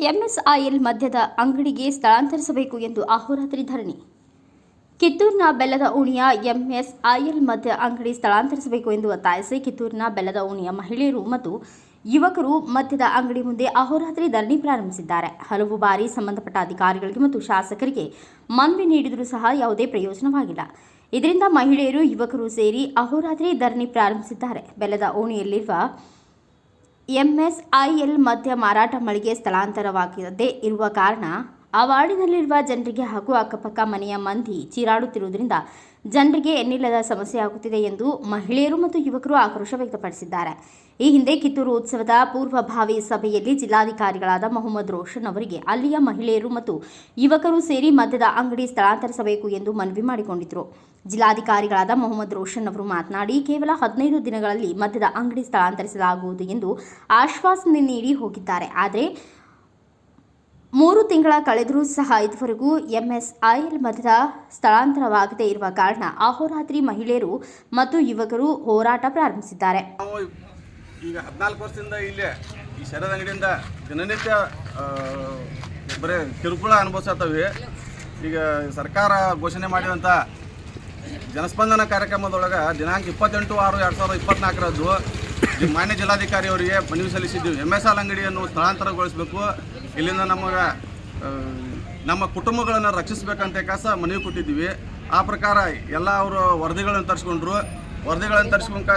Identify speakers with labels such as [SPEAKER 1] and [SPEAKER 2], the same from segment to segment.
[SPEAKER 1] MSIL ಮದ್ಯದ ಅಂಗಡಿಗೆ ಸ್ಥಳಾಂತರಿಸಬೇಕು ಎಂದು ಅಹೋರಾತ್ರಿ ಧರಣಿ. ಕಿತ್ತೂರಿನ ಬೆಲ್ಲದ ಉಣಿಯ ಎಂಎಸ್ಐಎಲ್ ಮದ್ಯ ಅಂಗಡಿ ಸ್ಥಳಾಂತರಿಸಬೇಕು ಎಂದು ಒತ್ತಾಯಿಸಿ ಕಿತ್ತೂರಿನ ಬೆಲ್ಲದ ಉಣಿಯ ಮಹಿಳೆಯರು ಮತ್ತು ಯುವಕರು ಮದ್ಯದ ಅಂಗಡಿ ಮುಂದೆ ಅಹೋರಾತ್ರಿ ಧರಣಿ ಪ್ರಾರಂಭಿಸಿದ್ದಾರೆ. ಹಲವು ಬಾರಿ ಸಂಬಂಧಪಟ್ಟ ಅಧಿಕಾರಿಗಳಿಗೆ ಮತ್ತು ಶಾಸಕರಿಗೆ ಮನವಿ ನೀಡಿದರೂ ಸಹ ಯಾವುದೇ ಪ್ರಯೋಜನವಾಗಿಲ್ಲ. ಇದರಿಂದ ಮಹಿಳೆಯರು ಯುವಕರು ಸೇರಿ ಅಹೋರಾತ್ರಿ ಧರಣಿ ಪ್ರಾರಂಭಿಸಿದ್ದಾರೆ. ಬೆಲ್ಲದ ಓಣಿಯಲ್ಲಿರುವ ಎಂಎಸ್ಐಎಲ್ ಮದ್ಯ ಮಾರಾಟ ಮಳಿಗೆ ಸ್ಥಳಾಂತರವಾಗದೇ ಇರುವ ಕಾರಣ ಆ ವಾರ್ಡಿನಲ್ಲಿರುವ ಜನರಿಗೆ ಹಾಗೂ ಅಕ್ಕಪಕ್ಕ ಮನೆಯ ಮಂದಿ ಚೀರಾಡುತ್ತಿರುವುದರಿಂದ ಜನರಿಗೆ ಎನ್ನಿಲ್ಲದ ಸಮಸ್ಯೆ ಆಗುತ್ತಿದೆ ಎಂದು ಮಹಿಳೆಯರು ಮತ್ತು ಯುವಕರು ಆಕ್ರೋಶ ವ್ಯಕ್ತಪಡಿಸಿದ್ದಾರೆ. ಈ ಹಿಂದೆ ಕಿತ್ತೂರು ಉತ್ಸವದ ಪೂರ್ವಭಾವಿ ಸಭೆಯಲ್ಲಿ ಜಿಲ್ಲಾಧಿಕಾರಿಗಳಾದ ಮೊಹಮ್ಮದ್ ರೋಷನ್ ಅವರಿಗೆ ಅಲ್ಲಿಯ ಮಹಿಳೆಯರು ಮತ್ತು ಯುವಕರು ಸೇರಿ ಮದ್ಯದ ಅಂಗಡಿ ಸ್ಥಳಾಂತರಿಸಬೇಕು ಎಂದು ಮನವಿ ಮಾಡಿಕೊಂಡಿದ್ದರು. ಜಿಲ್ಲಾಧಿಕಾರಿಗಳಾದ ಮೊಹಮ್ಮದ್ ರೋಷನ್ ಅವರು ಮಾತನಾಡಿ, ಕೇವಲ 15 ದಿನಗಳಲ್ಲಿ ಮದ್ಯದ ಅಂಗಡಿ ಸ್ಥಳಾಂತರಿಸಲಾಗುವುದು ಎಂದು ಆಶ್ವಾಸನೆ ನೀಡಿ ಹೋಗಿದ್ದಾರೆ. ಆದರೆ 3 ತಿಂಗಳ ಕಳೆದರೂ ಸಹ ಇದುವರೆಗೂ ಎಂಎಸ್ಐಎಲ್ ಮದ್ಯದ ಸ್ಥಳಾಂತರವಾಗದೇ ಇರುವ ಕಾರಣ ಅಹೋರಾತ್ರಿ ಮಹಿಳೆಯರು ಮತ್ತು ಯುವಕರು ಹೋರಾಟ ಪ್ರಾರಂಭಿಸಿದ್ದಾರೆ.
[SPEAKER 2] ಈಗ 14 ವರ್ಷದಿಂದ ಇಲ್ಲೇ ಈ ಶರದ ಅಂಗಡಿಯಿಂದ ದಿನನಿತ್ಯ ಬರೀ ಕಿರುಕುಳ ಅನುಭವಿಸತ್ತವೆ. ಈಗ ಸರ್ಕಾರ ಘೋಷಣೆ ಮಾಡಿದಂಥ ಜನಸ್ಪಂದನ ಕಾರ್ಯಕ್ರಮದೊಳಗೆ ದಿನಾಂಕ 28/6/2024 ಮಾನ್ಯ ಜಿಲ್ಲಾಧಿಕಾರಿ ಅವರಿಗೆ ಮನವಿ ಸಲ್ಲಿಸಿದ್ದೀವಿ. ಎಂಎಸ್ಐಎಲ್ ಅಂಗಡಿಯನ್ನು ಸ್ಥಳಾಂತರಗೊಳಿಸಬೇಕು, ಇಲ್ಲಿಂದ ನಮ್ಮ ಕುಟುಂಬಗಳನ್ನು ರಕ್ಷಿಸಬೇಕಂತ ಮನವಿ ಕೊಟ್ಟಿದ್ದೀವಿ. ಆ ಪ್ರಕಾರ ಎಲ್ಲ ಅವರು ವರದಿಗಳನ್ನು ತರಿಸ್ಕೊಂಡ್ರು. ವರದಿಗಳನ್ನು ತರಿಸ್ಕೊಂಡ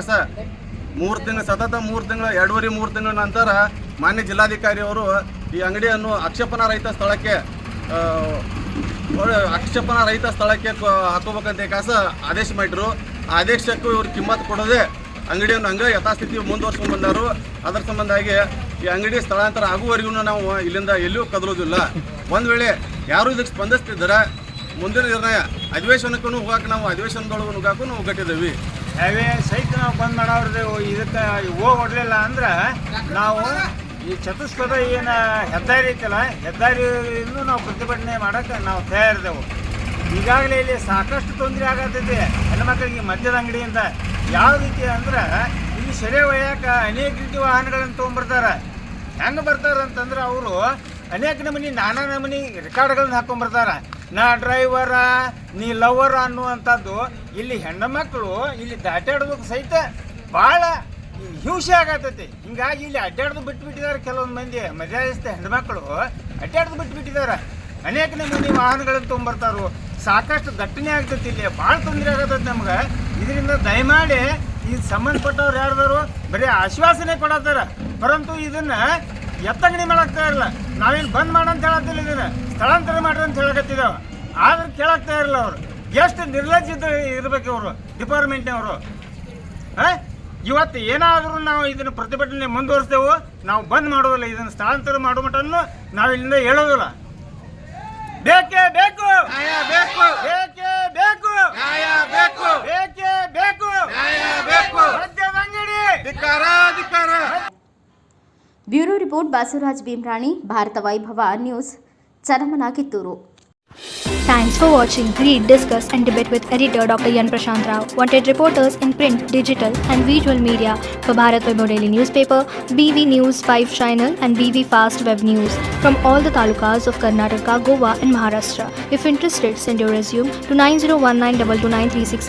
[SPEAKER 2] ಸತತ 3 ತಿಂಗಳು 2.5-3 ತಿಂಗಳ ನಂತರ ಮಾನ್ಯ ಜಿಲ್ಲಾಧಿಕಾರಿ ಅವರು ಈ ಅಂಗಡಿಯನ್ನು ಆಕ್ಷೇಪಣಾ ರಹಿತ ಸ್ಥಳಕ್ಕೆ ಹಾಕೋಬೇಕಂತ ಆದೇಶ ಮಾಡಿದ್ರು. ಆ ಆದೇಶಕ್ಕೂ ಇವ್ರು ಕಿಮ್ಮತ್ತು ಕೊಡೋದೇ ಅಂಗಡಿಯನ್ನು ಹಂಗೆ ಯಥಾಸ್ಥಿತಿ ಮುಂದುವರ್ಸ್ಕೊಂಡು ಬಂದರು. ಅದರ ಸಂಬಂಧವಾಗಿ ಈ ಅಂಗಡಿ ಸ್ಥಳಾಂತರ ಆಗುವವರೆಗೂ ನಾವು ಇಲ್ಲಿಂದ ಎಲ್ಲಿಯೂ ಕದಲೋದಿಲ್ಲ. ಒಂದು ವೇಳೆ ಯಾರು ಇದಕ್ಕೆ ಸ್ಪಂದಿಸ್ತಿದ್ದಾರೆ, ಮುಂದಿನ ನಿರ್ಣಯ ಅಧಿವೇಶನಕ್ಕೂ ಅಧಿವೇಶನದೊಳಗೂ ನುಗ್ಗಾಕು ನಾವು ಗಟ್ಟಿದ್ದೀವಿ.
[SPEAKER 3] ಹೈವೇ ಸಹಿತ ನಾವು ಬಂದ್ ಮಾಡೋರ್ದೇವು. ಇದಕ್ಕೆ ಹೋಗ್ಲಿಲ್ಲ ಅಂದ್ರೆ ನಾವು ಈ ಚತುಷ್ಪಥ ಏನು ಹೆದ್ದಾರಿ ಐತಲ್ಲ, ಹೆದ್ದಾರಿಯಿಂದ ನಾವು ಪ್ರತಿಭಟನೆ ಮಾಡೋಕ್ಕೆ ನಾವು ತಯಾರಿದೆವು. ಈಗಾಗಲೇ ಇಲ್ಲಿ ಸಾಕಷ್ಟು ತೊಂದರೆ ಆಗತ್ತೈತಿ ಹೆಣ್ಮಕ್ಳಿಗೆ ಮದ್ಯದ ಅಂಗಡಿಯಿಂದ. ಯಾವ ರೀತಿ ಅಂದ್ರೆ ಇಲ್ಲಿ ಸೆರೆ ಒಯ್ಯಕ್ಕೆ ಅನೇಕ ರೀತಿ ವಾಹನಗಳನ್ನು ತೊಗೊಂಡ್ಬರ್ತಾರೆ. ಹೆಂಗೆ ಬರ್ತಾರೆ ಅಂತಂದ್ರೆ ಅವರು ಅನೇಕ ನಾನಾ ನಮೂನಿ ರೆಕಾರ್ಡ್ಗಳನ್ನ ಹಾಕೊಂಡ್ಬರ್ತಾರೆ. ನಾ ಡ್ರೈವರ, ನೀ ಲವರ ಅನ್ನುವಂಥದ್ದು ಇಲ್ಲಿ ಹೆಣ್ಣು ಮಕ್ಕಳು ಇಲ್ಲಿ ಅಡ್ಡಾಡೋದಕ್ಕೆ ಸಹಿತ ಭಾಳ ಹಿಂಸೆ ಆಗತ್ತೈತಿ. ಹಿಂಗಾಗಿ ಇಲ್ಲಿ ಅಡ್ಡಾಡ್ದು ಬಿಟ್ಬಿಟ್ಟಿದ್ದಾರೆ. ಕೆಲವೊಂದು ಮಂದಿ ಮರ್ಯಾದಸ್ಥ ಹೆಣ್ಮಕ್ಳು ಅಡ್ಡಾಡ್ದು ಬಿಟ್ಬಿಟ್ಟಿದ್ದಾರೆ. ಅನೇಕ ನಮೂನಿ ವಾಹನಗಳನ್ನು ತೊಗೊಂಡ್ಬರ್ತಾರೋ. ಸಾಕಷ್ಟು ದಟ್ಟಣೆ ಆಗ್ತೈತಿ, ಇಲ್ಲಿ ಭಾಳ ತೊಂದರೆ ಆಗತ್ತೈತಿ ನಮ್ಗೆ. ಇದರಿಂದ ದಯಮಾಡಿ ಇದು ಸಂಬಂಧಪಟ್ಟವ್ರು ಯಾರ್ದಾರು ಬರೀ ಆಶ್ವಾಸನೆ ಕೊಡತ್ತಾರ, ಪರಂತು ಇದನ್ನು ಎತ್ತಂಗಡಿ ಮಾಡಾಕ್ತಾ ಇರಲ್ಲ. ನಾವೇನು ಬಂದ್ ಮಾಡಂತ ಹೇಳತ್ತಿಲ್ಲ, ಇದನ್ನು ಸ್ಥಳಾಂತರ ಮಾಡ್ರಿ ಅಂತ ಹೇಳಕತ್ತಿದ್ದೇವೆ. ಆದ್ರೆ ಕೇಳಾಗ್ತಾ ಇರಲ್ಲ. ಅವರು ಎಷ್ಟು ನಿರ್ಲಜ್ಜಿತ ಇರ್ಬೇಕು ಅವರು ಡಿಪಾರ್ಟ್ಮೆಂಟ್ನವರು. ಇವತ್ತು ಏನಾದರೂ ನಾವು ಇದನ್ನು ಪ್ರತಿಭಟನೆ ಮುಂದುವರಿಸ್ತೇವೆ, ನಾವು ಬಂದ್ ಮಾಡೋದಿಲ್ಲ. ಇದನ್ನು ಸ್ಥಳಾಂತರ ಮಾಡೋ ಮಟ್ಟನ್ನು ನಾವು ಇಲ್ಲಿಂದ ಹೇಳೋದಿಲ್ಲ. ಬೇಕೇ ಬೇಕು, ಬೇಕು, ಬೇಕೇ ಬೇಕು, ಬೇಕು, ಬೇಕೇ ಬೇಕು, ಬೇಕು, ಮದ್ಯದ ಅಂಗಡಿ ಧಿಕ್ಕಾರ, ಧಿಕ್ಕಾರ.
[SPEAKER 1] ಬ್ಯೂರೋ ರಿಪೋರ್ಟ್ ಬಸವರಾಜ್ ಭೀಮರಾಣಿ, ಭಾರತ ವೈಭವ news, ಚನ್ನಮನ, Kittur.
[SPEAKER 4] Thanks for watching. Read, discuss and debate with editor Dr. Yan Prashant Rao. Wanted reporters in print, digital and visual media for Bharat Vaibhav Daily Newspaper, BV News 5 Channel and BV Fast Web News from all the talukas of Karnataka, Goa and Maharashtra. If interested, send your resume to 9019229369.